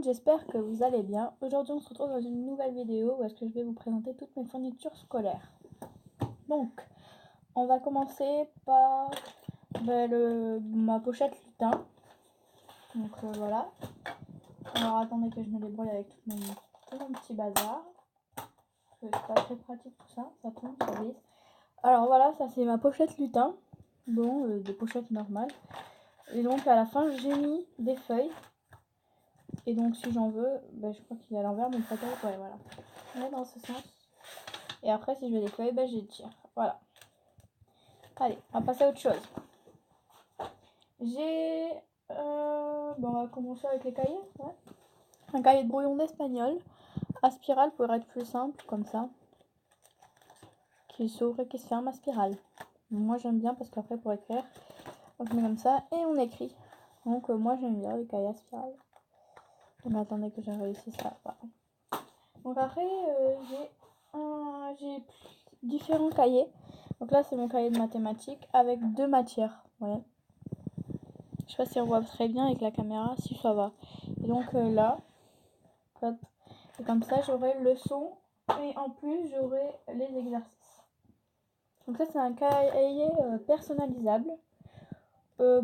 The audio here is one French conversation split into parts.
J'espère que vous allez bien. Aujourd'hui on se retrouve dans une nouvelle vidéo où est-ce que je vais vous présenter toutes mes fournitures scolaires. Donc on va commencer par ma pochette lutin. Donc voilà. Alors attendez que je me débrouille avec tout mon petit bazar. C'est pas très pratique tout ça, ça tombe, ça glisse. Alors voilà, ça c'est ma pochette lutin. Bon, des pochettes normales. Et donc à la fin j'ai mis des feuilles. Et donc si j'en veux, je crois qu'il est à l'envers, mais peut-être, ouais voilà. On est dans ce sens. Et après si je veux des feuilles, j'étire. Voilà. Allez, on va passer à autre chose. J'ai... on va commencer avec les cahiers. Ouais. Un cahier de brouillon d'espagnol. À spirale pour être plus simple, comme ça. Qui s'ouvre et qui se ferme à spirale. Moi j'aime bien parce qu'après pour écrire, on se met comme ça et on écrit. Donc moi j'aime bien les cahiers à spirale. Mais attendez que j'ai réussi ça. Voilà. Donc après j'ai différents cahiers. Donc là c'est mon cahier de mathématiques avec 2 matières. Ouais. Je sais pas si on voit très bien avec la caméra, si ça va. Et donc là, hop, et comme ça j'aurai le son et en plus j'aurai les exercices. Donc ça c'est un cahier personnalisable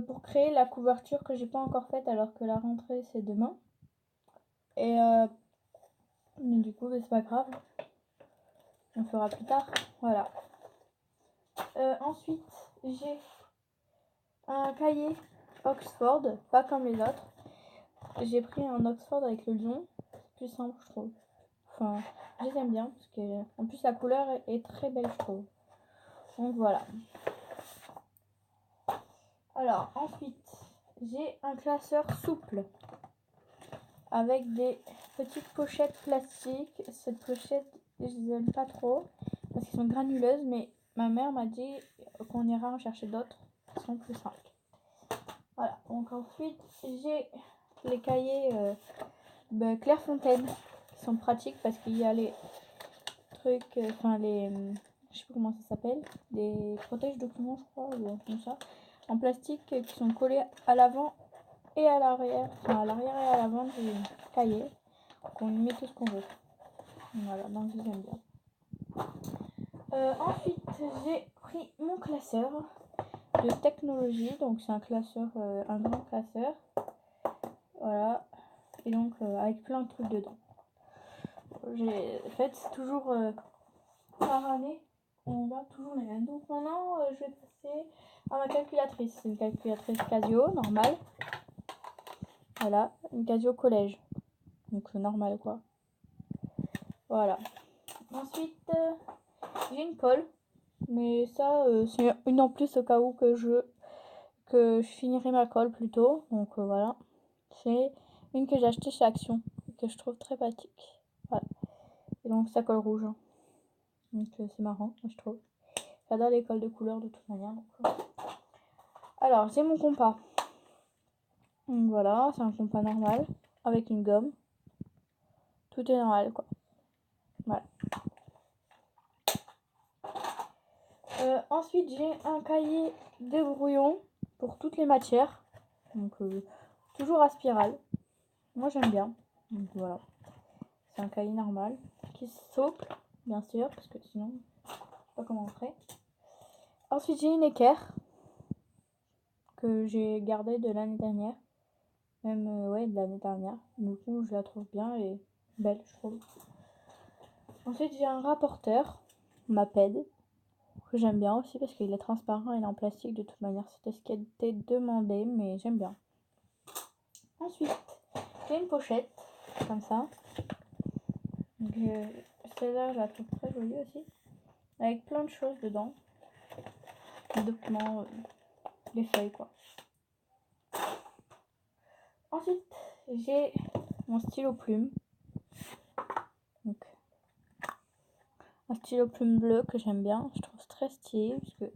pour créer la couverture que j'ai pas encore faite alors que la rentrée c'est demain. Et du coup c'est pas grave, on fera plus tard. Voilà. Ensuite j'ai un cahier Oxford, pas comme les autres. J'ai pris un Oxford avec le lion, c'est plus simple je trouve. Enfin, je les aime bien parce que en plus la couleur est très belle je trouve. Donc voilà. Alors ensuite j'ai un classeur souple avec des petites pochettes plastiques. Cette pochette je les aime pas trop parce qu'elles sont granuleuses, mais ma mère m'a dit qu'on ira en chercher d'autres qui sont plus simples. Voilà. Donc ensuite j'ai les cahiers Clairefontaine qui sont pratiques parce qu'il y a les trucs, je sais pas comment ça s'appelle, des protèges documents je crois, ou comme ça, en plastique qui sont collés à l'avant et à l'arrière, enfin à l'arrière et à l'avant du cahier. Donc on y met tout ce qu'on veut. Voilà, donc je les aime bien. Ensuite j'ai pris mon classeur de technologie, donc c'est un classeur, un grand classeur. Voilà, et donc avec plein de trucs dedans. J'ai fait toujours par année, on va toujours les mêmes. Donc maintenant je vais passer à ma calculatrice. C'est une calculatrice Casio normale. Voilà, une Casio collège. Donc normal quoi. Voilà. Ensuite j'ai une colle. Mais ça c'est une en plus au cas où que je finirai ma colle plus tôt. Donc voilà. C'est une que j'ai achetée chez Action. Que je trouve très pratique. Voilà. Et donc ça colle rouge. Donc c'est marrant, moi, je trouve. J'adore les colles de couleur de toute manière. Donc, alors, j'ai mon compas. Donc voilà, c'est un compas normal avec une gomme. Tout est normal, quoi. Voilà. Ensuite, j'ai un cahier de brouillon pour toutes les matières. Donc, toujours à spirale. Moi, j'aime bien. Donc voilà. C'est un cahier normal qui souple, bien sûr, parce que sinon, je sais pas comment on ferait. Ensuite, j'ai une équerre que j'ai gardée de l'année dernière. Même de l'année dernière. Du coup, je la trouve bien et belle, je trouve. Ensuite, j'ai un rapporteur, Maped, que j'aime bien aussi parce qu'il est transparent et il est en plastique. De toute manière, c'était ce qui a été demandé, mais j'aime bien. Ensuite, j'ai une pochette, comme ça. Celle-là, je la trouve très jolie aussi. Avec plein de choses dedans. Des documents, des feuilles, quoi. Ensuite, j'ai mon stylo plume. Donc, un stylo plume bleu que j'aime bien. Je trouve très stylé parce que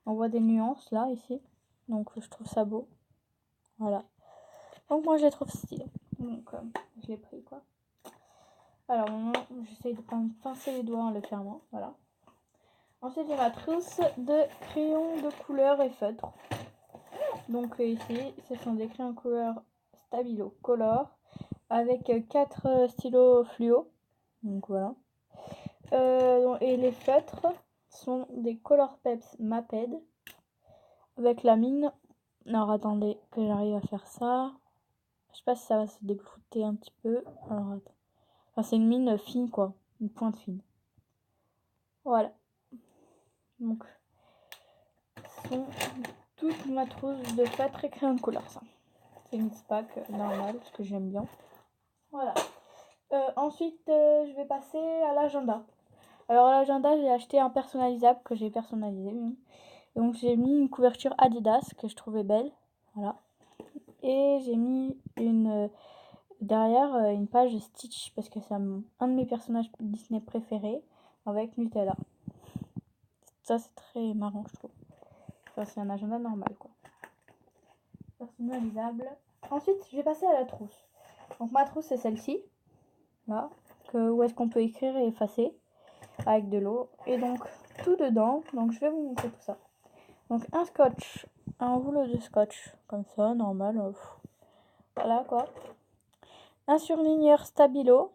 on voit des nuances là, ici. Donc, je trouve ça beau. Voilà. Donc, moi, je les trouve stylés. Donc, je l'ai pris, quoi. Alors, maintenant, j'essaye de pas me pincer les doigts en le fermant. Voilà. Ensuite, j'ai ma trousse de crayons de couleur et feutre. Donc, ici, ce sont des crayons couleur Stabilo Color avec 4 stylos fluo. Donc voilà. Et les feutres sont des Colourpeps Maped avec la mine. Alors attendez que j'arrive à faire ça. Je sais pas si ça va se déclouter un petit peu. Alors attends. Enfin, c'est une mine fine quoi, une pointe fine. Voilà. Donc, ce sont toutes ma trousse de feutre et crayon de couleur ça. C'est une pack normale parce que j'aime bien. Voilà. Ensuite, je vais passer à l'agenda. Alors à l'agenda, j'ai acheté un personnalisable que j'ai personnalisé. Donc j'ai mis une couverture Adidas que je trouvais belle. Voilà. Et j'ai mis derrière une page Stitch parce que c'est un de mes personnages Disney préférés avec Nutella. Ça c'est très marrant je trouve. Enfin c'est un agenda normal quoi. Personnalisable. Ensuite je vais passer à la trousse. Donc ma trousse c'est celle-ci. Là. Où est-ce qu'on peut écrire et effacer avec de l'eau. Et donc tout dedans. Donc je vais vous montrer tout ça. Donc un scotch. Un rouleau de scotch. Comme ça, normal. Voilà quoi. Un surligneur stabilo.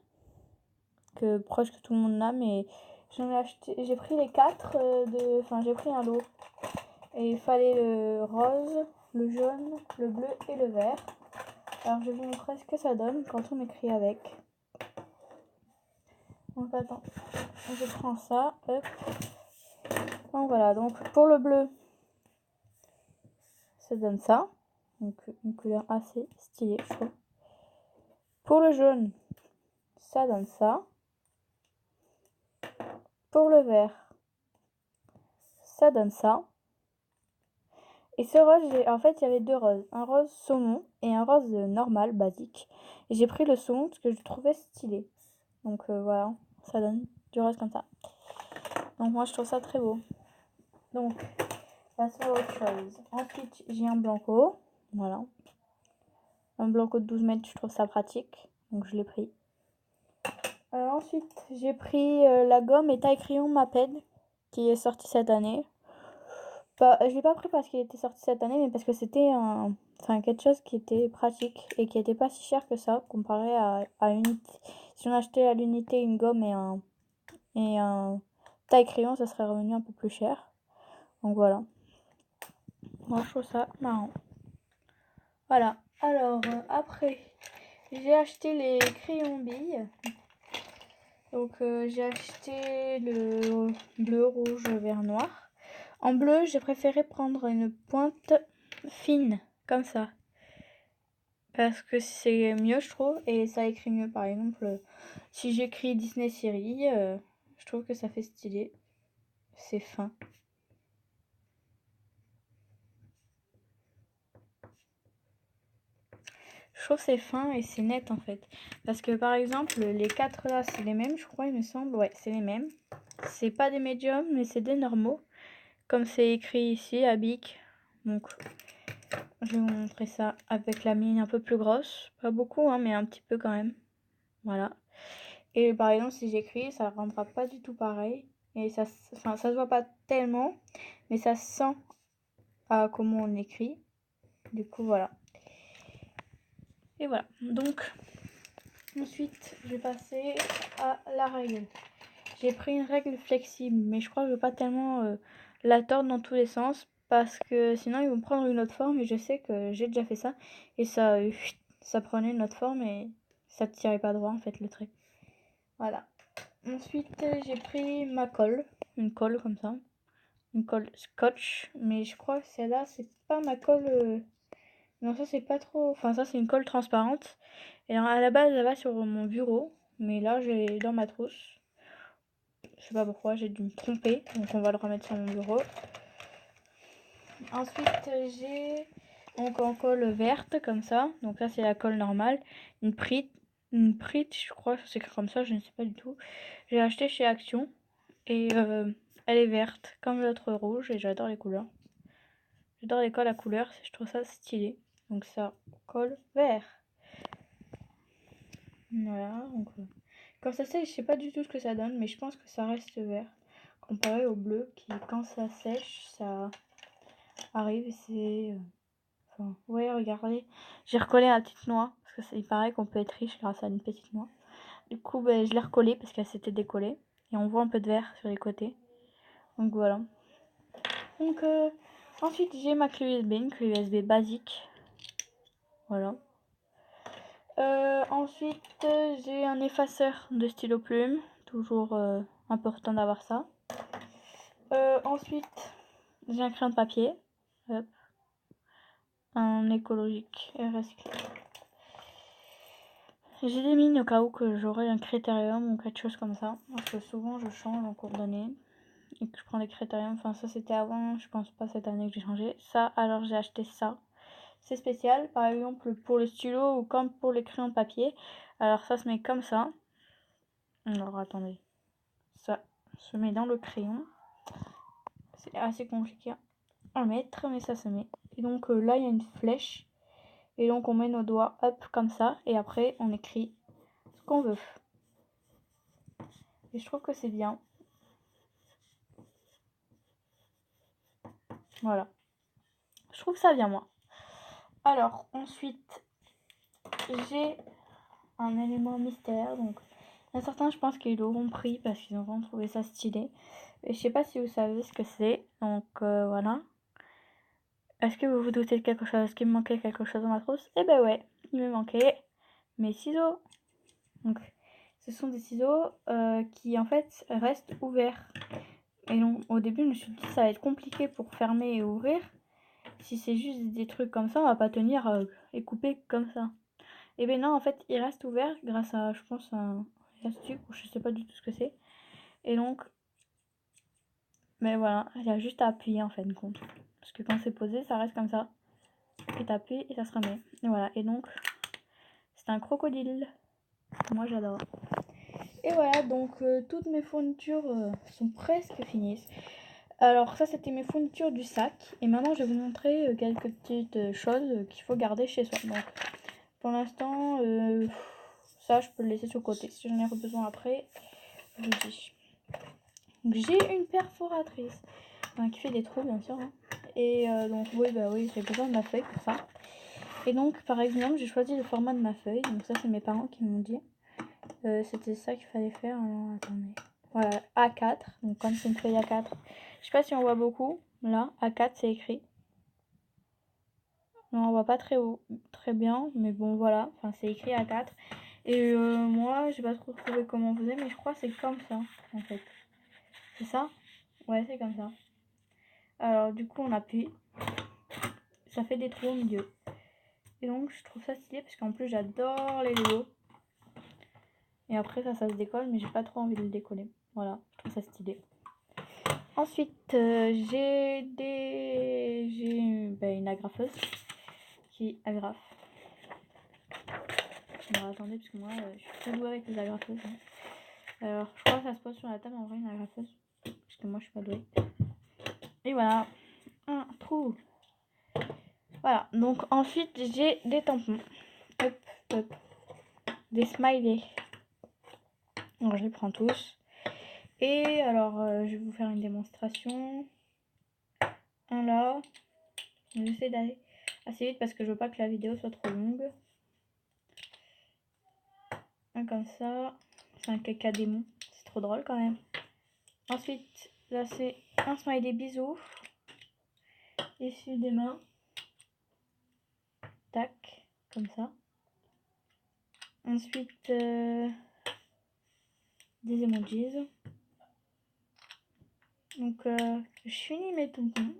Que presque tout le monde a, mais j'en ai acheté. J'ai pris les 4 Enfin j'ai pris un lot. Et il fallait le rose, le jaune, le bleu et le vert. Alors je vais vous montrer ce que ça donne quand on écrit avec. Donc attends. Je prends ça. Hop. Donc voilà. Donc pour le bleu, ça donne ça. Donc une couleur assez stylée, je trouve. Pour le jaune, ça donne ça. Pour le vert, ça donne ça. Et ce rose, en fait, il y avait 2 roses. Un rose saumon et un rose normal, basique. Et j'ai pris le saumon parce que je trouvais stylé. Donc voilà, ça donne du rose comme ça. Donc moi, je trouve ça très beau. Donc, passons à autre chose. Ensuite, j'ai un blanco. Voilà. Un blanco de 12 mètres, je trouve ça pratique. Donc je l'ai pris. Ensuite, j'ai pris la gomme et taille crayon Maped qui est sortie cette année. Je l'ai pas pris parce qu'il était sorti cette année, mais parce que c'était quelque chose qui était pratique et qui était pas si cher que ça comparé à l'unité. Si on achetait à l'unité une gomme et un taille crayon, ça serait revenu un peu plus cher. Donc voilà. Moi je trouve ça marrant. Voilà. Alors après, j'ai acheté les crayons billes. Donc j'ai acheté le bleu, rouge, vert, noir. En bleu, j'ai préféré prendre une pointe fine, comme ça. Parce que c'est mieux, je trouve, et ça écrit mieux. Par exemple, si j'écris Disney série, je trouve que ça fait stylé. C'est fin. Je trouve que c'est fin et c'est net en fait. Parce que par exemple, les 4 là, c'est les mêmes, je crois, il me semble. Ouais, c'est les mêmes. C'est pas des médiums, mais c'est des normaux. Comme c'est écrit ici à Bic. Donc, je vais vous montrer ça avec la mine un peu plus grosse. Pas beaucoup, hein, mais un petit peu quand même. Voilà. Et par exemple, si j'écris, ça ne rendra pas du tout pareil. Et ça se voit pas tellement, mais ça se sent à comment on écrit. Du coup, voilà. Et voilà. Donc, ensuite, je vais passer à la règle. J'ai pris une règle flexible, mais je crois que je ne veux pas tellement la tordre dans tous les sens, parce que sinon ils vont prendre une autre forme, et je sais que j'ai déjà fait ça, et ça prenait une autre forme, et ça ne tirait pas droit en fait le trait. Voilà. Ensuite, j'ai pris ma colle, une colle comme ça, une colle scotch, mais je crois que celle-là, c'est pas ma colle. Non, ça c'est pas trop. Enfin, ça c'est une colle transparente. Et à la base, elle va sur mon bureau, mais là, j'ai dans ma trousse. Je sais pas pourquoi, j'ai dû me tromper, donc on va le remettre sur mon bureau. Ensuite, j'ai donc en colle verte comme ça. Donc là, c'est la colle normale, une Prit, je crois, c'est comme ça, je ne sais pas du tout. J'ai acheté chez Action. Et elle est verte, comme l'autre rouge, et j'adore les couleurs. J'adore les colles à couleurs, je trouve ça stylé. Donc ça colle vert. Voilà, donc quand ça sèche, je sais pas du tout ce que ça donne, mais je pense que ça reste vert. Comparé au bleu, qui quand ça sèche, ça arrive et c'est... Enfin, ouais, regardez, j'ai recollé la petite noix, parce que il paraît qu'on peut être riche grâce à une petite noix. Du coup, je l'ai recollée parce qu'elle s'était décollée. Et on voit un peu de verre sur les côtés. Donc voilà. Donc ensuite, j'ai ma clé USB, une clé USB basique. Voilà. Ensuite, j'ai un effaceur de stylo plume. Toujours important d'avoir ça. Ensuite, j'ai un crayon de papier. Hop. Un écologique RS. J'ai des mines au cas où que j'aurais un critérium ou quelque chose comme ça. Parce que souvent je change en cours d'année. Et que je prends des critériums. Enfin ça c'était avant, je pense pas cette année que j'ai changé. Ça, alors j'ai acheté ça. C'est spécial, par exemple pour le stylo ou comme pour les crayons de papier. Alors ça se met comme ça. Alors attendez. Ça se met dans le crayon. C'est assez compliqué à mettre, mais ça se met. Et donc là il y a une flèche. Et donc on met nos doigts hop comme ça. Et après on écrit ce qu'on veut. Et je trouve que c'est bien. Voilà. Je trouve ça bien moi. Alors ensuite j'ai un élément mystère. Donc il y en a certains je pense qu'ils l'auront pris parce qu'ils auront trouvé ça stylé. Et je sais pas si vous savez ce que c'est. Donc voilà. Est-ce que vous vous doutez de quelque chose? Est-ce qu'il me manquait quelque chose dans ma trousse? Eh ben ouais, il me manquait mes ciseaux. Donc ce sont des ciseaux qui en fait restent ouverts. Et donc au début je me suis dit ça va être compliqué pour fermer et ouvrir. Si c'est juste des trucs comme ça, on va pas tenir et couper comme ça. Et ben non, en fait, il reste ouvert grâce à, je pense, un élastique ou je sais pas du tout ce que c'est. Et donc, mais voilà, il y a juste à appuyer en fin de compte. Parce que quand c'est posé, ça reste comme ça. Et t'appuies et ça se remet. Et voilà, et donc, c'est un crocodile. Moi, j'adore. Et voilà, donc toutes mes fournitures sont presque finies. Alors ça c'était mes fournitures du sac et maintenant je vais vous montrer quelques petites choses qu'il faut garder chez soi. Donc pour l'instant ça je peux le laisser sur le côté, si j'en ai besoin après je vous dis. Donc j'ai une perforatrice qui fait des trous bien sûr hein. Et donc oui j'ai besoin de ma feuille pour ça. Et donc par exemple j'ai choisi le format de ma feuille, donc ça c'est mes parents qui m'ont dit. C'était ça qu'il fallait faire. Alors, attendez. Voilà, A4. Donc comme c'est une feuille A4. Je sais pas si on voit beaucoup. Là, A4 c'est écrit. Non, on voit pas très bien. Mais bon voilà. Enfin c'est écrit A4. Et moi j'ai pas trop trouvé comment on faisait. Mais je crois que c'est comme ça en fait. C'est ça? Ouais c'est comme ça. Alors du coup on appuie. Ça fait des trous au milieu. Et donc je trouve ça stylé. Parce qu'en plus j'adore les Lego. Et après ça se décolle. Mais j'ai pas trop envie de le décoller. Voilà. Je trouve ça stylé. Ensuite, j'ai une agrafeuse qui agrafe. Alors attendez, parce que moi, je suis très douée avec les agrafeuses. Hein. Alors, je crois que ça se pose sur la table en vrai, une agrafeuse. Parce que moi, je suis pas douée. Et voilà, un trou. Voilà, donc ensuite, j'ai des tampons. Hop, hop. Des smileys. Alors, je les prends tous. Et alors, je vais vous faire une démonstration. Un là. J'essaie d'aller assez vite parce que je veux pas que la vidéo soit trop longue. Un comme ça. C'est un caca démon. C'est trop drôle quand même. Ensuite, là c'est un smiley bisous. Issu des mains. Tac. Comme ça. Ensuite, des emojis. Donc, je finis mes tampons.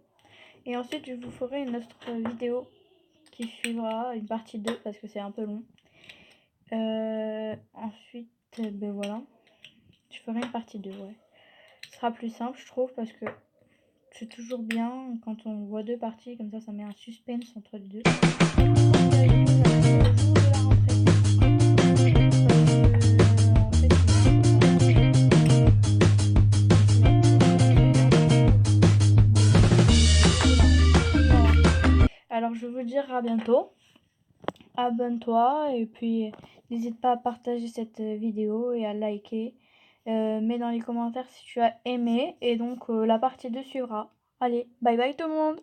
Et ensuite, je vous ferai une autre vidéo qui suivra, une partie 2 parce que c'est un peu long. Ensuite, ben voilà. Je ferai une partie 2, ouais. Ce sera plus simple, je trouve, parce que c'est toujours bien quand on voit deux parties, comme ça met un suspense entre les deux. Alors je vais vous dire à bientôt. Abonne-toi et puis n'hésite pas à partager cette vidéo et à liker. Mets dans les commentaires si tu as aimé et donc la partie 2 suivra. Allez, bye bye tout le monde!